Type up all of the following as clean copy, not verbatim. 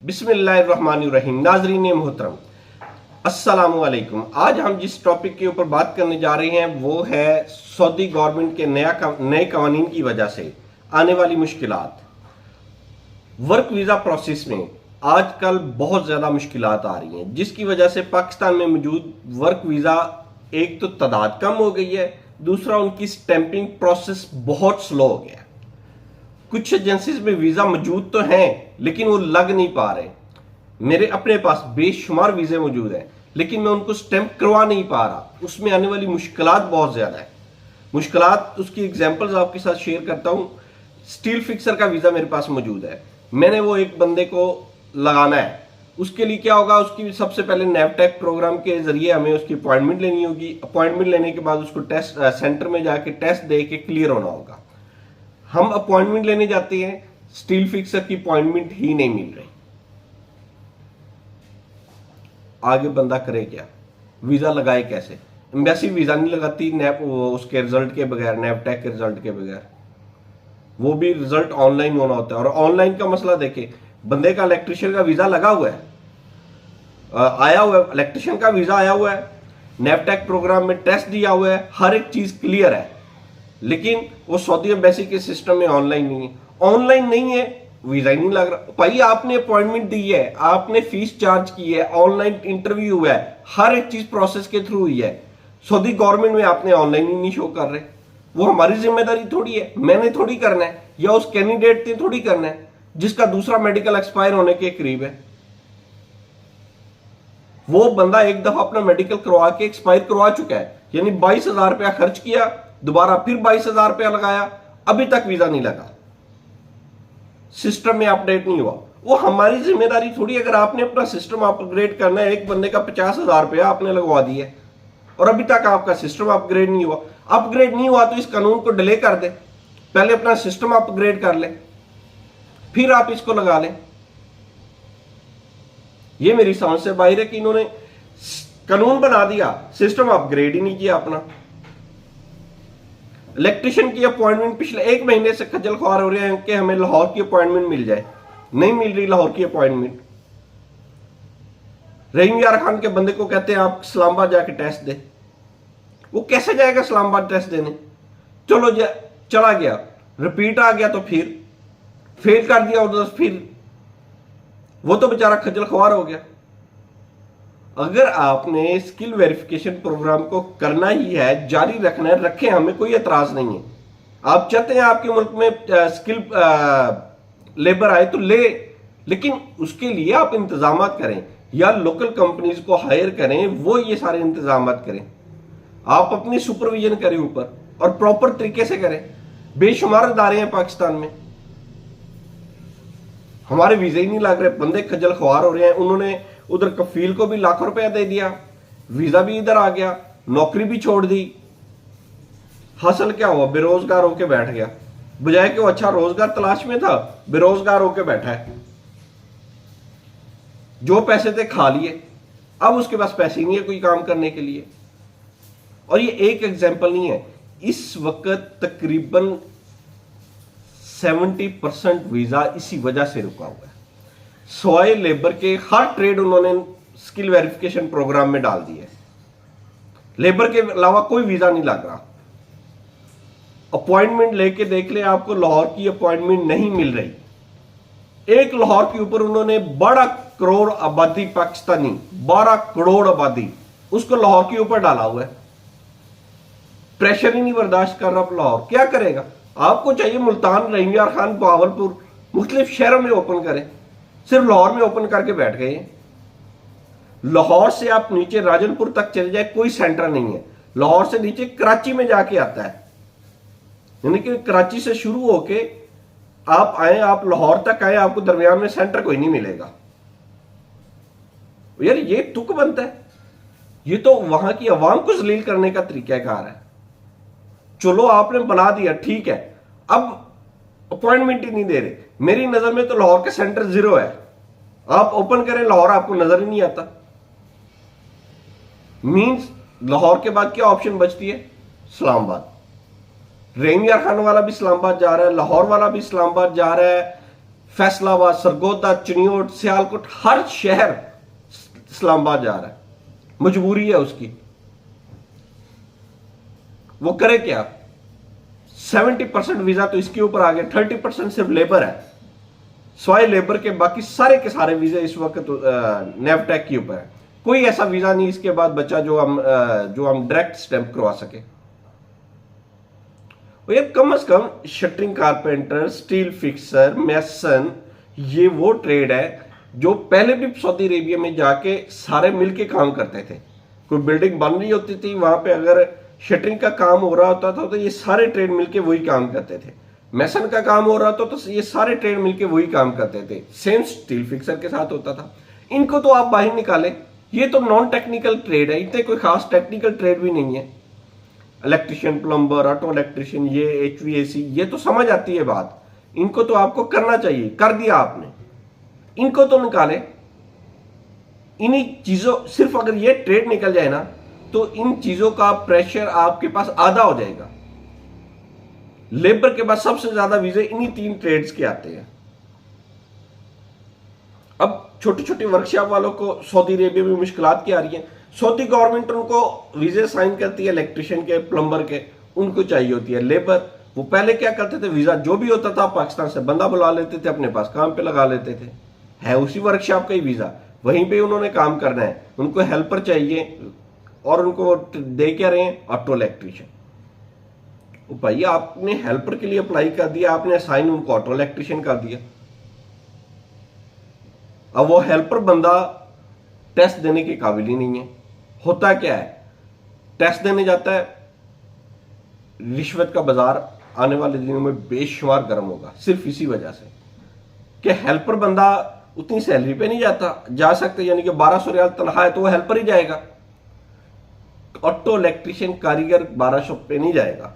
बिस्मिल्लाहिर्रहमानिर्रहीम। नाज़रीन मोहतरम, अस्सलामु अलैकुम। आज हम जिस टॉपिक के ऊपर बात करने जा रहे हैं वो है सऊदी गवर्नमेंट के नए कवानीन की वजह से आने वाली मुश्किलात। वर्क वीज़ा प्रोसेस में आजकल बहुत ज़्यादा मुश्किलात आ रही हैं, जिसकी वजह से पाकिस्तान में मौजूद वर्क वीज़ा एक तो तादाद कम हो गई है, दूसरा उनकी स्टैंपिंग प्रोसेस बहुत स्लो हो गया है। कुछ एजेंसीज में वीज़ा मौजूद तो हैं लेकिन वो लग नहीं पा रहे। मेरे अपने पास बेशुमार वीज़े मौजूद हैं लेकिन मैं उनको स्टैंप करवा नहीं पा रहा। उसमें आने वाली मुश्किलात बहुत ज़्यादा है। मुश्किलात, उसकी एग्जांपल्स आपके साथ शेयर करता हूँ। स्टील फिक्सर का वीज़ा मेरे पास मौजूद है, मैंने वो एक बंदे को लगाना है। उसके लिए क्या होगा, उसकी सबसे पहले नेवटेक प्रोग्राम के जरिए हमें उसकी अपॉइंटमेंट लेनी होगी। अपॉइंटमेंट लेने के बाद उसको टेस्ट सेंटर में जाके टेस्ट दे के क्लियर होना होगा। हम अपॉइंटमेंट लेने जाते हैं, स्टील फिक्सर की अपॉइंटमेंट ही नहीं मिल रही। आगे बंदा करे क्या, वीजा लगाए कैसे? एम्बेसी वीजा नहीं लगाती उसके रिजल्ट के बगैर, नेवटेक के रिजल्ट के बगैर। वो भी रिजल्ट ऑनलाइन होना होता है। और ऑनलाइन का मसला देखे, बंदे का इलेक्ट्रिशियन का वीजा लगा हुआ है, आया हुआ है, इलेक्ट्रिशियन का वीजा आया हुआ है, नेवटेक प्रोग्राम में टेस्ट दिया हुआ है, हर एक चीज क्लियर है, लेकिन वो सऊदी एम्बेसी के सिस्टम में ऑनलाइन नहीं है। ऑनलाइन नहीं है, वीजा ही नहीं लग रहा। भाई आपने अपॉइंटमेंट दी है, आपने फीस चार्ज की है, ऑनलाइन इंटरव्यू हुआ है, हर एक चीज प्रोसेस के थ्रू हुई है। सऊदी गवर्नमेंट में आपने ऑनलाइन ही नहीं शो कर रहे। वो हमारी जिम्मेदारी थोड़ी है, मैंने थोड़ी करना है या उस कैंडिडेट ने थोड़ी करना है जिसका दूसरा मेडिकल एक्सपायर होने के करीब है। वो बंदा एक दफा अपना मेडिकल करवा के एक्सपायर करवा चुका है, यानी 22,000 रुपया खर्च किया, दोबारा फिर 22,000 रुपया लगाया, अभी तक वीजा नहीं लगा, सिस्टम में अपडेट नहीं हुआ। वो हमारी जिम्मेदारी थोड़ी। अगर आपने अपना सिस्टम अपग्रेड करना है, एक बंदे का 50,000 रुपया आपने लगवा दिए और अभी तक आपका सिस्टम अपग्रेड नहीं हुआ, अपग्रेड नहीं हुआ तो इस कानून को डिले कर दे, पहले अपना सिस्टम अपग्रेड कर ले, फिर आप इसको लगा लें। ये मेरी समझ से बाहर है कि इन्होंने कानून बना दिया, सिस्टम अपग्रेड ही नहीं किया अपना। इलेक्ट्रिशियन की अपॉइंटमेंट पिछले 1 महीने से खज्जल ख्वार हो रहे हैं कि हमें लाहौर की अपॉइंटमेंट मिल जाए, नहीं मिल रही लाहौर की अपॉइंटमेंट। रहीम यार खान के बंदे को कहते हैं आप इस्लामाबाद जाके टेस्ट दे, वो कैसे जाएगा इस्लामाबाद टेस्ट देने? चलो चला गया, रिपीट आ गया तो फिर फेल कर दिया उधर, फिर वो तो बेचारा खज्जल ख्वार हो गया। अगर आपने स्किल वेरिफिकेशन प्रोग्राम को करना ही है, जारी रखना है, रखें, हमें कोई एतराज नहीं है। आप चाहते हैं आपके मुल्क में स्किल लेबर आए तो ले, लेकिन उसके लिए आप इंतजाम करें या लोकल कंपनीज को हायर करें, वो ये सारे इंतजाम करें। आप अपनी सुपरविजन करें ऊपर और प्रॉपर तरीके से करें। बेशुमार इदारे हैं पाकिस्तान में, हमारे वीजे ही नहीं लग रहे, बंदे खज्जल ख्वार हो रहे हैं। उन्होंने उधर कफील को भी लाखों रुपया दे दिया, वीजा भी इधर आ गया, नौकरी भी छोड़ दी। हासिल क्या हुआ? बेरोजगार होके बैठ गया, बजाय कि वो अच्छा रोजगार तलाश में था, बेरोजगार होके बैठा है। जो पैसे थे खा लिए, अब उसके पास पैसे ही नहीं है कोई काम करने के लिए। और ये एक एग्जाम्पल नहीं है, इस वक्त तकरीबन 70% वीजा इसी वजह से रुका हुआ है। सवाए लेबर के हर ट्रेड उन्होंने स्किल वेरिफिकेशन प्रोग्राम में डाल दिए, लेबर के अलावा कोई वीजा नहीं लग रहा। अपॉइंटमेंट लेके देख ले, आपको लाहौर की अपॉइंटमेंट नहीं मिल रही। एक लाहौर के ऊपर उन्होंने 12 करोड़ आबादी पाकिस्तानी, 12 करोड़ आबादी, उसको लाहौर के ऊपर डाला हुआ है। प्रेशर ही नहीं बर्दाश्त कर रहा लाहौर, क्या करेगा? आपको चाहिए मुल्तान, रहीम यार खान, बहावलपुर, मुख्तलिफ शहरों में ओपन करें, सिर्फ लाहौर में ओपन करके बैठ गए। लाहौर से आप नीचे राजनपुर तक चले जाए, कोई सेंटर नहीं है। लाहौर से नीचे कराची में जाके आता है, यानी कि कराची से शुरू होके आप आए, आप लाहौर तक आए, आपको दरमियान में सेंटर कोई नहीं मिलेगा। यार ये तुक बनता है, ये तो वहां की अवाम को जलील करने का तरीकाकार है। चलो आपने बना दिया, ठीक है, अब अपॉइंटमेंट ही नहीं दे रहे। मेरी नजर में तो लाहौर का सेंटर 0 है। आप ओपन करें, लाहौर आपको नजर ही नहीं आता। मींस लाहौर के बाद क्या ऑप्शन बचती है? इस्लामाबाद। रहीम यार खान वाला भी इस्लामाबाद जा रहा है, लाहौर वाला भी इस्लामाबाद जा रहा है, फैसलाबाद, सरगोदा, चिनियोट, सियालकोट, हर शहर इस्लामाबाद जा रहा है। मजबूरी है उसकी, वो करे क्या? 70% वीजा तो इसके ऊपर आ गया, 30% सिर्फ लेबर है। स्वाय लेबर के बाकी सारे के सारे वीजा इस वक्त नेवटेक के ऊपर है। कोई ऐसा वीजा नहीं इसके बाद बचा जो हम डायरेक्ट स्टैंप करवा सके। और यार कम से कम शटरिंग कारपेंटर, स्टील फिक्सर, मैसन, ये वो ट्रेड है जो पहले भी सऊदी अरेबिया में जाके सारे मिलके काम करते थे। कोई बिल्डिंग बन रही होती थी, वहां पे अगर शटरिंग का काम हो रहा होता था तो ये सारे ट्रेड मिलके वही काम करते थे। मैसन का काम हो रहा था तो ये सारे ट्रेड मिलके वही काम करते थे। सेम स्टील फिक्सर के साथ होता था। इनको तो आप बाहर निकालें, ये तो नॉन टेक्निकल ट्रेड है, इतने कोई खास टेक्निकल ट्रेड भी नहीं है। इलेक्ट्रिशियन, प्लम्बर, ऑटो इलेक्ट्रिशियन, ये HVAC, ये तो समझ आती है बात। इनको तो आपको करना चाहिए, कर दिया आपने, इनको तो निकाले। इन्हीं चीजों, सिर्फ अगर ये ट्रेड निकल जाए ना तो इन चीजों का प्रेशर आपके पास आधा हो जाएगा। लेबर के पास सबसे ज्यादा वीजे इन्हीं 3 ट्रेड्स के आते हैं। अब छोटी छोटी वर्कशॉप वालों को सऊदी अरेबिया में मुश्किलात क्या आ रही है? सऊदी गवर्नमेंट उनको वीजे साइन करती है, इलेक्ट्रिशियन के, प्लम्बर के, उनको चाहिए होती है लेबर। वो पहले क्या करते थे, वीजा जो भी होता था पाकिस्तान से बंदा बुला लेते थे, अपने पास काम पे लगा लेते थे। है उसी वर्कशॉप का ही वीजा, वहीं पे उन्होंने काम करना है। उनको हेल्पर चाहिए और उनको दे क्या रहे हैं? Auto electrician. भाई आपने हेल्पर के लिए अप्लाई कर दिया, आपने साइन उनको ऑटो इलेक्ट्रिशियन कर दिया। अब वो हेल्पर बंदा टेस्ट देने के काबिल ही नहीं है। होता क्या है, टेस्ट देने जाता है, रिश्वत का बाजार आने वाले दिनों में बेशुमार गर्म होगा, सिर्फ इसी वजह से कि हेल्पर बंदा उतनी सैलरी पे नहीं जा सकते, यानी कि 1200 रियाल तनख्वाह है तो वो हेल्पर ही जाएगा। ऑटो इलेक्ट्रिशियन कारीगर 1200 पे नहीं जाएगा।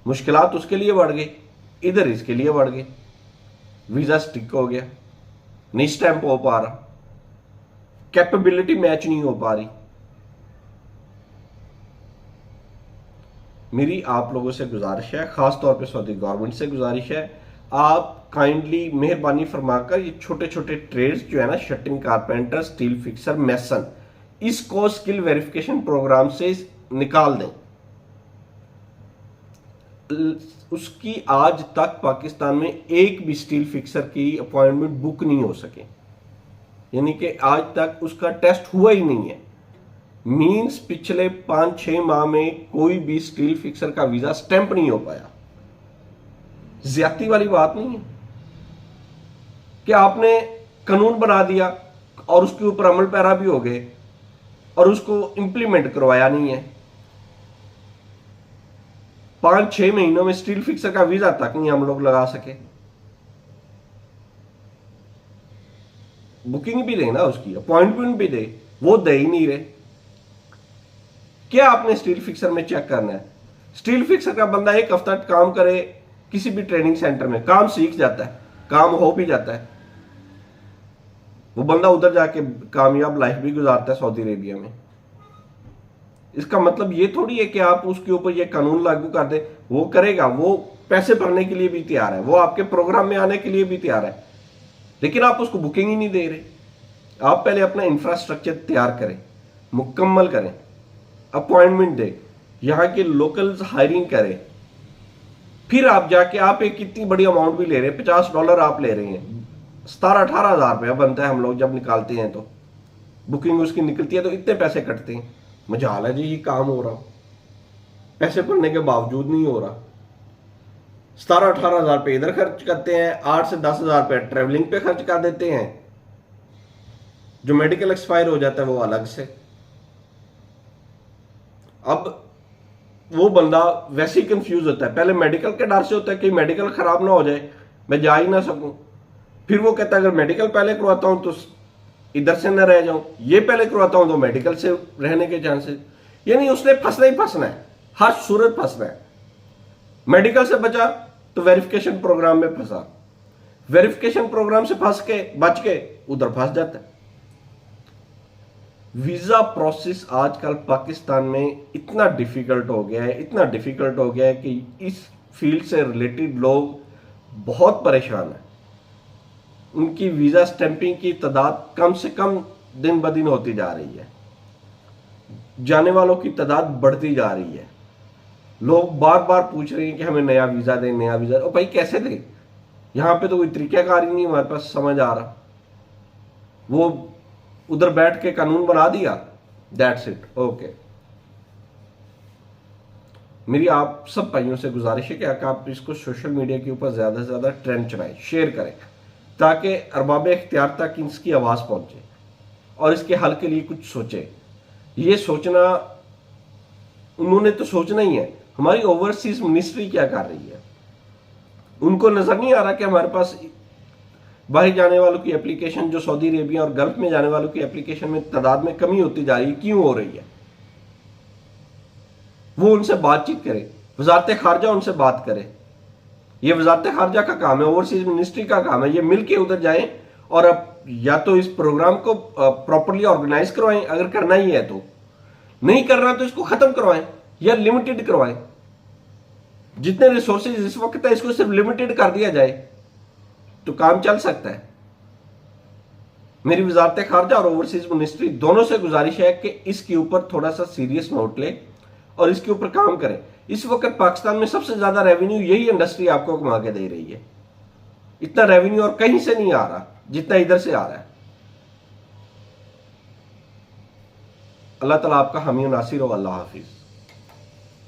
मुश्किलात उसके लिए बढ़ गई, इधर इसके लिए बढ़ गई। वीजा स्टिक हो गया, नहीं स्टैंप हो पा रहा, कैपेबिलिटी मैच नहीं हो पा रही। मेरी आप लोगों से गुजारिश है, खास तौर पे सऊदी गवर्नमेंट से गुजारिश है, आप काइंडली मेहरबानी फरमाकर ये छोटे छोटे ट्रेड्स जो है ना, शटरिंग कारपेंटर, स्टील फिक्सर, मैसन, इसको स्किल वेरिफिकेशन प्रोग्राम से निकाल दें। उसकी आज तक पाकिस्तान में एक भी स्टील फिक्सर की अपॉइंटमेंट बुक नहीं हो सके, यानी कि आज तक उसका टेस्ट हुआ ही नहीं है। मींस पिछले 5-6 माह में कोई भी स्टील फिक्सर का वीजा स्टैंप नहीं हो पाया। ज्यादती वाली बात नहीं है कि आपने कानून बना दिया और उसके ऊपर अमल पैरा भी हो गए और उसको इंप्लीमेंट करवाया नहीं है। 5-6 महीनों में स्टील फिक्सर का वीजा तक नहीं हम लोग लगा सके। बुकिंग भी दे ना, उसकी अपॉइंटमेंट भी दे, वो दे ही नहीं रहे। क्या आपने स्टील फिक्सर में चेक करना है? स्टील फिक्सर का बंदा 1 हफ्ता काम करे किसी भी ट्रेनिंग सेंटर में, काम सीख जाता है, काम हो भी जाता है, वो बंदा उधर जाके कामयाब लाइफ भी गुजारता है सऊदी अरेबिया में। इसका मतलब ये थोड़ी है कि आप उसके ऊपर ये कानून लागू कर दे, वो करेगा, वो पैसे भरने के लिए भी तैयार है, वो आपके प्रोग्राम में आने के लिए भी तैयार है, लेकिन आप उसको बुकिंग ही नहीं दे रहे। आप पहले अपना इंफ्रास्ट्रक्चर तैयार करें, मुकम्मल करें, अपॉइंटमेंट दें, यहाँ के लोकल्स हायरिंग करें, फिर आप जाके आप एक कितनी बड़ी अमाउंट भी ले रहे हैं, $50 आप ले रहे हैं, 17-18 हज़ार रुपया बनता है। हम लोग जब निकालते हैं तो बुकिंग उसकी निकलती है तो इतने पैसे कटते हैं। मजाल है जी, ये काम हो रहा, पैसे भरने के बावजूद नहीं हो रहा। 17-18 हज़ार रुपये इधर खर्च करते हैं, 8 से 10 हज़ार रुपये ट्रेवलिंग पे खर्च कर देते हैं, जो मेडिकल एक्सपायर हो जाता है वो अलग से। अब वो बंदा वैसे ही कंफ्यूज होता है, पहले मेडिकल के डर से होता है कि मेडिकल खराब ना हो जाए, मैं जा ही ना सकूं, फिर वो कहता है अगर मेडिकल पहले करवाता हूं तो इधर से न रह जाऊं, ये पहले करवाता हूं तो मेडिकल से रहने के चांसेस। यानी उसने फंसना ही फंसना है, हर सूरत फंसना है। मेडिकल से बचा तो वेरिफिकेशन प्रोग्राम में फंसा, वेरिफिकेशन प्रोग्राम से फंस के बच के उधर फंस जाता है। वीजा प्रोसेस आजकल पाकिस्तान में इतना डिफिकल्ट हो गया है, इतना डिफिकल्ट हो गया है कि इस फील्ड से रिलेटेड लोग बहुत परेशान हैं। उनकी वीज़ा स्टैंपिंग की तादाद कम से कम दिन ब दिन होती जा रही है, जाने वालों की तादाद बढ़ती जा रही है। लोग बार बार पूछ रहे हैं कि हमें नया वीज़ा दें, नया वीज़ा। और भाई कैसे दें? यहाँ पे तो कोई तरीक़ाकार ही नहीं हमारे पास समझ आ रहा। वो उधर बैठ के कानून बना दिया, दैट्स इट, ओके। मेरी आप सब भाइयों से गुजारिश है कि आप इसको सोशल मीडिया के ऊपर ज़्यादा से ज़्यादा ट्रेंड चलाएं, शेयर करें, ताकि अरबाब इख्तियार तक इसकी आवाज़ पहुंचे और इसके हल के लिए कुछ सोचे। ये सोचना, उन्होंने तो सोचना ही है। हमारी ओवरसीज मिनिस्ट्री क्या कर रही है? उनको नजर नहीं आ रहा कि हमारे पास बाहर जाने वालों की एप्लीकेशन, जो सऊदी अरेबिया और गल्फ में जाने वालों की एप्लीकेशन में तादाद में कमी होती जा रही है, क्यों हो रही है? वो उनसे बातचीत करे, वजारत खारजा उनसे बात करे। ये वजारत खारजा का काम है, ओवरसीज मिनिस्ट्री का काम है। ये मिलके उधर जाएं और अब या तो इस प्रोग्राम को प्रॉपरली ऑर्गेनाइज करवाएं, अगर करना ही है तो। नहीं करना तो इसको खत्म करवाएं या लिमिटेड करवाएं। जितने रिसोर्सेज इस वक्त है, इसको सिर्फ लिमिटेड कर दिया जाए तो काम चल सकता है। मेरी वजारत खारजा और ओवरसीज मिनिस्ट्री दोनों से गुजारिश है कि इसके ऊपर थोड़ा सा सीरियस नोट ले और इसके ऊपर काम करें। इस वक्त पाकिस्तान में सबसे ज्यादा रेवेन्यू यही इंडस्ट्री आपको कमा के दे रही है। इतना रेवेन्यू और कहीं से नहीं आ रहा जितना इधर से आ रहा है। अल्लाह ताला आपका हामी नासिर हो। अल्लाह हाफिज।